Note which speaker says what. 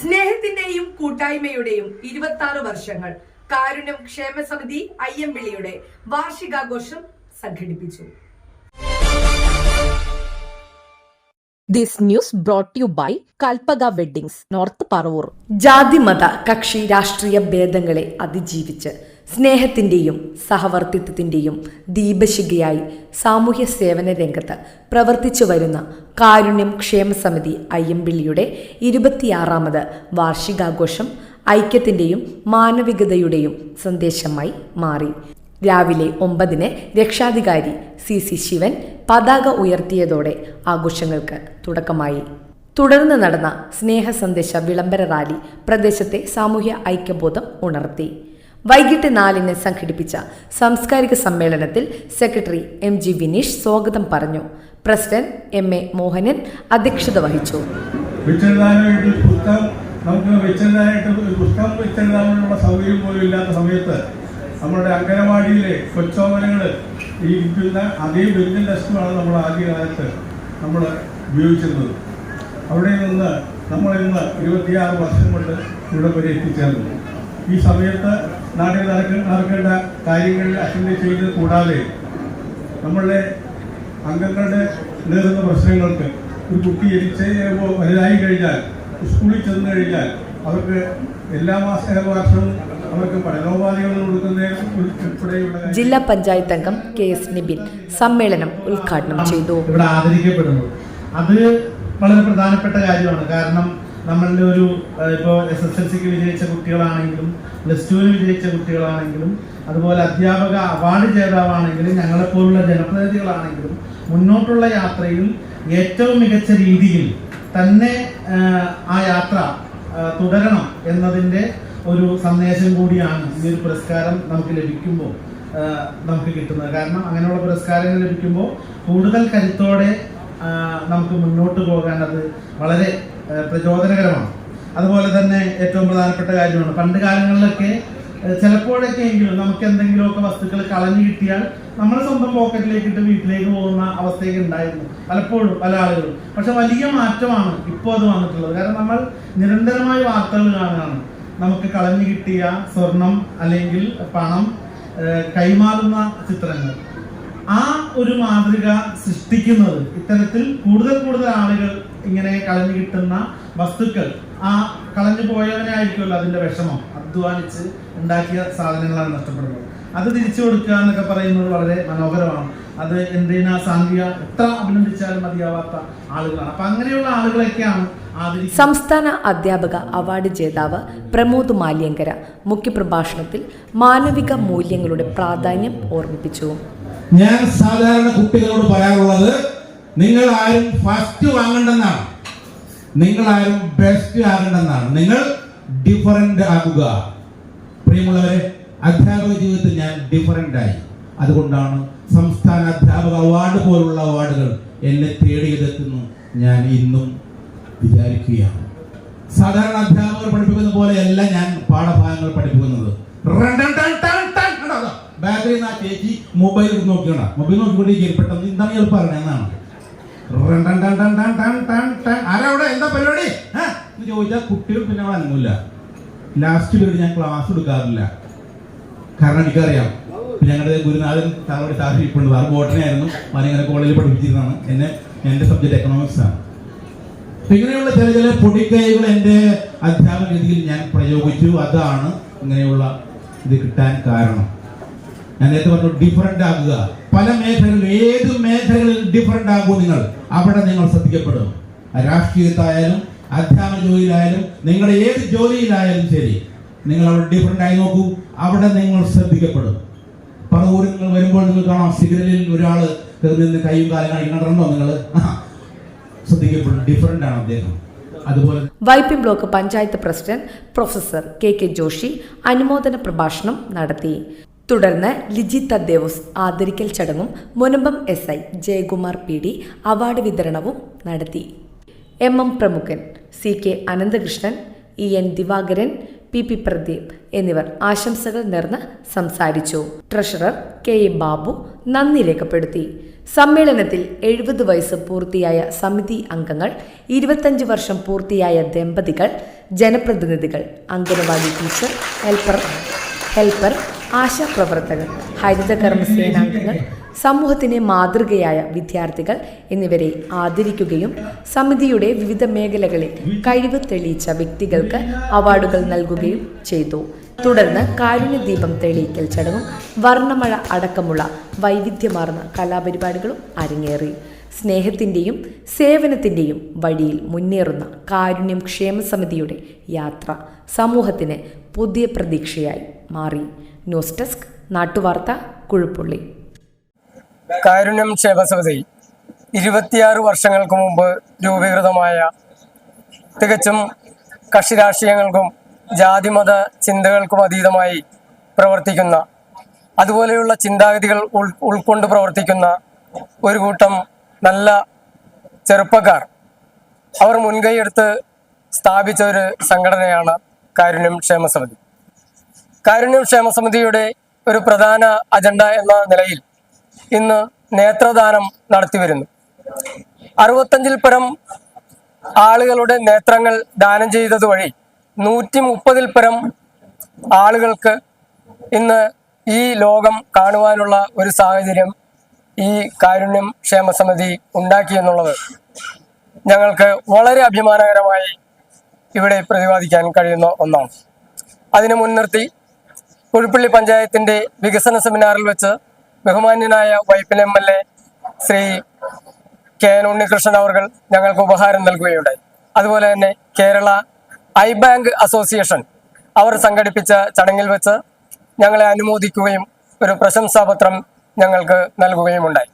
Speaker 1: സ്നേഹത്തിന്റെയും കൂട്ടായ്മയുടെയും 26 വർഷങ്ങൾ കാരുണ്യം ക്ഷേമസമിതി അയ്യമ്പിളിയുടെ വാർഷികാഘോഷം സംഘടിപ്പിച്ചു.
Speaker 2: This news brought to you by Kalpaga Weddings, North Paravoor.
Speaker 1: ജാതിമത കക്ഷി രാഷ്ട്രീയ ഭേദങ്ങളെ അതിജീവിച്ച് സ്നേഹത്തിന്റെയും സഹവർത്തിത്വത്തിന്റെയും ദീപശിഖയായി സാമൂഹ്യ സേവന രംഗത്ത് പ്രവർത്തിച്ചു വരുന്ന കാരുണ്യം ക്ഷേമസമിതി അയ്യമ്പിളിയുടെ 26ാമത് വാർഷികാഘോഷം ഐക്യത്തിന്റെയും മാനവികതയുടെയും സന്ദേശമായി മാറി. രാവിലെ 9-ന് രക്ഷാധികാരി CC ശിവൻ പതാക ഉയർത്തിയതോടെ ആഘോഷങ്ങൾക്ക് തുടക്കമായി. തുടർന്ന് നടന്ന സ്നേഹ സന്ദേശ വിളംബര റാലി പ്രദേശത്തെ സാമൂഹ്യ ഐക്യബോധം ഉണർത്തി. വൈകിട്ട് 4-ന് സംഘടിപ്പിച്ച സാംസ്കാരിക സമ്മേളനത്തിൽ സെക്രട്ടറി MG വിനീഷ് സ്വാഗതം പറഞ്ഞു. പ്രസിഡന്റ് MA മോഹനൻ അധ്യക്ഷത വഹിച്ചു.
Speaker 3: സൗകര്യം പോലും ഇല്ലാത്ത സമയത്ത് നമ്മുടെ അംഗനവാടിയിലെ കൊച്ചോമനങ്ങൾ ഈ ഇരിക്കുന്ന അതേ ബെഞ്ചിൻ ഡെസ്കുമാണ് നമ്മൾ ആദ്യകാലത്ത് നമ്മൾ ഉപയോഗിച്ചിരുന്നത്. അവിടെ നിന്ന് നമ്മളിന്ന് 26 വർഷം കൊണ്ട് ഇവിടെ വരെ എത്തിച്ചേർന്നു. ഈ സമയത്ത് നാട്ടിൽ നടക്കേണ്ട കാര്യങ്ങളിൽ അറ്റൻഡ് ചെയ്തത് കൂടാതെ നമ്മളുടെ അംഗങ്ങളുടെ നേരിടുന്ന പ്രശ്നങ്ങൾക്ക് ഒരു കുട്ടി വലുതായി കഴിഞ്ഞാൽ സ്കൂളിൽ ചെന്ന് കഴിഞ്ഞാൽ അവർക്ക് എല്ലാ വർഷവും അവർക്ക് പഠനോപാധികൾ കൊടുക്കുന്നതിന്
Speaker 2: ജില്ലാ പഞ്ചായത്ത് അംഗം KS നിബിൻ സമ്മേളനം ഉദ്ഘാടനം ചെയ്തു.
Speaker 4: ഇവിടെ ആദരിക്കപ്പെടുന്നു അത് വളരെ പ്രധാനപ്പെട്ട കാര്യമാണ്. കാരണം നമ്മളുടെ ഒരു ഇപ്പോൾ SSLCക്ക് വിജയിച്ച കുട്ടികളാണെങ്കിലും +2-ന് വിജയിച്ച കുട്ടികളാണെങ്കിലും അതുപോലെ അധ്യാപക അവാർഡ് ജേതാവാണെങ്കിലും ഞങ്ങളെപ്പോലുള്ള ജനപ്രതിനിധികളാണെങ്കിലും മുന്നോട്ടുള്ള യാത്രയിൽ ഏറ്റവും മികച്ച രീതിയിൽ തന്നെ ആ യാത്ര തുടരണം എന്നതിൻ്റെ ഒരു സന്ദേശം കൂടിയാണ് ഈ ഒരു പുരസ്കാരം നമുക്ക് ലഭിക്കുമ്പോൾ നമുക്ക് കിട്ടുന്നത്. കാരണം അങ്ങനെയുള്ള പുരസ്കാരങ്ങൾ ലഭിക്കുമ്പോൾ കൂടുതൽ കരുത്തോടെ നമുക്ക് മുന്നോട്ട് പോകാൻ അത് വളരെ പ്രചോദനകരമാണ്. അതുപോലെ തന്നെ ഏറ്റവും പ്രധാനപ്പെട്ട കാര്യമാണ് പണ്ട് കാലങ്ങളിലൊക്കെ ചിലപ്പോഴൊക്കെ എങ്കിലും നമുക്ക് എന്തെങ്കിലുമൊക്കെ വസ്തുക്കൾ കളഞ്ഞു കിട്ടിയാൽ നമ്മൾ സ്വന്തം പോക്കറ്റിലേക്ക് ഇട്ട് വീട്ടിലേക്ക് പോകുന്ന അവസ്ഥയൊക്കെ ഉണ്ടായിരുന്നു പലപ്പോഴും പല ആളുകളും. പക്ഷെ വലിയ മാറ്റമാണ് ഇപ്പോൾ അത് വന്നിട്ടുള്ളത്. കാരണം നമ്മൾ നിരന്തരമായി വാർത്തകൾ കാണുകയാണ്. നമുക്ക് കളഞ്ഞു കിട്ടിയ സ്വർണം അല്ലെങ്കിൽ പണം കൈമാറുന്ന ചിത്രങ്ങൾ. ആ ഒരു മാതൃക സൃഷ്ടിക്കുന്നത് ഇത്തരത്തിൽ കൂടുതൽ ആളുകൾ ഇങ്ങനെ കളഞ്ഞു കിട്ടുന്ന വസ്തുക്കൾ ആ കളഞ്ഞു പോയവനായിരിക്കുമല്ലോ അതിന്റെ വിഷമം, അധ്വാനിച്ച് ഉണ്ടാക്കിയ സാധനങ്ങളാണ് നഷ്ടപ്പെടുന്നത്. അത് തിരിച്ചു കൊടുക്കുക എന്നൊക്കെ പറയുന്നത് വളരെ മനോഹരമാണ്. അത് എന്തിനാ സാന്ത്വിക എത്ര അഭിനന്ദിച്ചാലും മതിയാവാത്ത ആളുകളാണ്. അപ്പൊ അങ്ങനെയുള്ള ആളുകളൊക്കെയാണ്
Speaker 2: സംസ്ഥാന അധ്യാപക അവാർഡ് ജേതാവ് പ്രമോദ് മാല്യങ്കര മുഖ്യപ്രഭാഷണത്തിൽ മാനവിക മൂല്യങ്ങളുടെ പ്രാധാന്യം ഓർമ്മിപ്പിച്ചു.
Speaker 5: ഞാൻ സാധാരണ കുട്ടികളോട് പറയാറുള്ളത്, നിങ്ങൾ ആരും ഫസ്റ്റ് വാങ്ങണ്ടെന്നാണ്, നിങ്ങൾ ആരും ബെസ്റ്റ് ആകണ്ടെന്നാണ്, നിങ്ങൾ ഡിഫറൻറ്റ് ആകുക. പ്രിയമുള്ളവരെ, അധ്യാപക ജീവിതത്തിൽ ഞാൻ ഡിഫറൻ്റ് ആയി. അതുകൊണ്ടാണ് സംസ്ഥാന അധ്യാപക അവാർഡ് പോലുള്ള അവാർഡുകൾ എന്നെ തേടിയതെത്തുന്നു ഞാൻ ഇന്നും വിചാരിക്കുകയാണ്. സാധാരണ അധ്യാപകർ പഠിപ്പിക്കുന്ന പോലെയല്ല ഞാൻ പാഠഭാഗങ്ങൾ പഠിപ്പിക്കുന്നത്. ബാറ്ററി ആ ചേച്ചി മൊബൈൽ നോക്കിയോണ്ടാ, മൊബൈൽ നോക്കിക്കൊണ്ടിരിക്കും. പെട്ടെന്ന് എന്താണ് ഇയാൾ പറയണെന്നാണ്. ആരവിടെ എന്താ പരിപാടി എന്ന് ചോദിച്ചാൽ കുട്ടികൾ പിന്നെ അവിടെ അനങ്ങില്ല. ലാസ്റ്റ് പീരീഡ് ഞാൻ ക്ലാസ് എടുക്കാറില്ല. കാരണം എനിക്കറിയാം ഞങ്ങളുടെ ഗുരുനാഥൻ സാറോട് സാഹചര്യം ഇപ്പോഴുണ്ട്. സാർ ബോട്ടണിയായിരുന്നു, മലയങ്ങനെ കോളേജിൽ പഠിപ്പിച്ചിരുന്നതാണ്. എൻ്റെ സബ്ജക്ട് എക്കണോമിക്സ് ആണ്. ഇങ്ങനെയുള്ള ചില പൊടിക്കൈകൾ എൻ്റെ അധ്യാപന രീതിയിൽ ഞാൻ പ്രയോഗിച്ചു. അതാണ് ഇങ്ങനെയുള്ള ഇത് കിട്ടാൻ കാരണം. ഞാൻ നേരത്തെ പറഞ്ഞു, ഡിഫറൻ്റ് ആകുക. പല മേഖലകളിൽ, ഏത് മേഖലകളിൽ ഡിഫറൻ്റ് ആകുമോ നിങ്ങൾ, അവിടെ നിങ്ങൾ ശ്രദ്ധിക്കപ്പെടും. രാഷ്ട്രീയത്തായാലും അധ്യാപന ജോലിയിലായാലും നിങ്ങളുടെ ഏത് ജോലിയിലായാലും ശരി, നിങ്ങൾ അവിടെ ഡിഫറൻ്റ് ആയി നോക്കൂ, അവിടെ നിങ്ങൾ ശ്രദ്ധിക്കപ്പെടും. പറവൂരിൽ നിങ്ങൾ വരുമ്പോൾ നിങ്ങൾ കാണാം, സിഗ്നലിൽ ഒരാൾ നിന്ന് കൈയും കാലം കാണിക്കണോ, നിങ്ങൾ ശ്രദ്ധിക്കപ്പെടും. ഡിഫറൻ്റ് ആണ് അദ്ദേഹം. അതുപോലെ
Speaker 2: Vypin block panchayat president professor KK Joshi അനുമോദന പ്രഭാഷണം നടത്തി. തുടർന്ന് ലിജി തദ്ദേവൂസ് ആദരിക്കൽ ചടങ്ങും Munambam SI Jayakumar PD award വിതരണവും നടത്തി. MM പ്രമുഖൻ CK Ananthakrishnan, EN Divakaran, PP Pradeep എന്നിവർ ആശംസകൾ നേർന്ന് സംസാരിച്ചു. ട്രഷറർ KA ബാബു നന്ദി രേഖപ്പെടുത്തി. സമ്മേളനത്തിൽ 70 വയസ്സ് പൂർത്തിയായ സമിതി അംഗങ്ങൾ, 25 വർഷം പൂർത്തിയായ ദമ്പതികൾ, ജനപ്രതിനിധികൾ, അംഗനവാടി ടീച്ചർ, ഹെൽപ്പർ, ആശാപ്രവർത്തകർ, ഹരിതകർമ്മ സേനാംഗങ്ങൾ, സമൂഹത്തിന് മാതൃകയായ വിദ്യാർത്ഥികൾ എന്നിവരെ ആദരിക്കുകയും സമിതിയുടെ വിവിധ മേഖലകളിൽ കഴിവ് തെളിയിച്ച വ്യക്തികൾക്ക് അവാർഡുകൾ നൽകുകയും ചെയ്തു. തുടർന്ന് കാരുണ്യദീപം തെളിയിക്കൽ ചടങ്ങും വർണ്ണമഴ അടക്കമുള്ള വൈവിധ്യമാർന്ന കലാപരിപാടികളും അരങ്ങേറി. സ്നേഹത്തിൻ്റെയും സേവനത്തിൻ്റെയും വഴിയിൽ മുന്നേറുന്ന കാരുണ്യം ക്ഷേമ സമിതിയുടെ യാത്ര സമൂഹത്തിന് പുതിയ പ്രതീക്ഷയായി മാറി. ന്യൂസ് ഡെസ്ക് നാട്ടുവാർത്ത, കുഴുപ്പുള്ളി.
Speaker 6: കാരുണ്യം ക്ഷേമസമിതി 26 വർഷങ്ങൾക്ക് മുമ്പ് രൂപീകൃതമായ, തികച്ചും കക്ഷിരാഷ്ട്രീയങ്ങൾക്കും ജാതിമത ചിന്തകൾക്കും അതീതമായി പ്രവർത്തിക്കുന്ന, അതുപോലെയുള്ള ചിന്താഗതികൾ ഉൾക്കൊണ്ട് പ്രവർത്തിക്കുന്ന ഒരു കൂട്ടം നല്ല ചെറുപ്പക്കാർ അവർ മുൻകൈയെടുത്ത് സ്ഥാപിച്ച ഒരു സംഘടനയാണ് കാരുണ്യം ക്ഷേമസമിതി. കാരുണ്യം ക്ഷേമസമിതിയുടെ ഒരു പ്രധാന അജണ്ട എന്ന നിലയിൽ ഇന്ന് നേത്രദാനം നടത്തിവരുന്നു. 65-ൽ പരം ആളുകളുടെ നേത്രങ്ങൾ ദാനം ചെയ്തത് വഴി 130-ൽ പരം ആളുകൾക്ക് ഇന്ന് ഈ ലോകം കാണുവാനുള്ള ഒരു സാഹചര്യം ഈ കാരുണ്യം ക്ഷേമസമിതി ഉണ്ടാക്കി എന്നുള്ളത് ഞങ്ങൾക്ക് വളരെ അഭിമാനകരമായി ഇവിടെ പ്രതിപാദിക്കാൻ കഴിയുന്ന ഒന്നാണ്. അതിനെ മുൻനിർത്തി കുഴുപ്പള്ളി പഞ്ചായത്തിൻ്റെ വികസന സെമിനാറിൽ വെച്ച് ബഹുമാന്യനായ വൈപ്പിൻ MLA ശ്രീ KN ഉണ്ണികൃഷ്ണൻ അവർ ഞങ്ങൾക്ക് ഉപഹാരം നൽകുകയുണ്ടായി. അതുപോലെ തന്നെ കേരള ഐ ബാങ്ക് അസോസിയേഷൻ അവർ സംഘടിപ്പിച്ച ചടങ്ങിൽ വെച്ച് ഞങ്ങളെ അനുമോദിക്കുകയും ഒരു പ്രശംസാപത്രം ഞങ്ങൾക്ക് നൽകുകയും ഉണ്ടായി.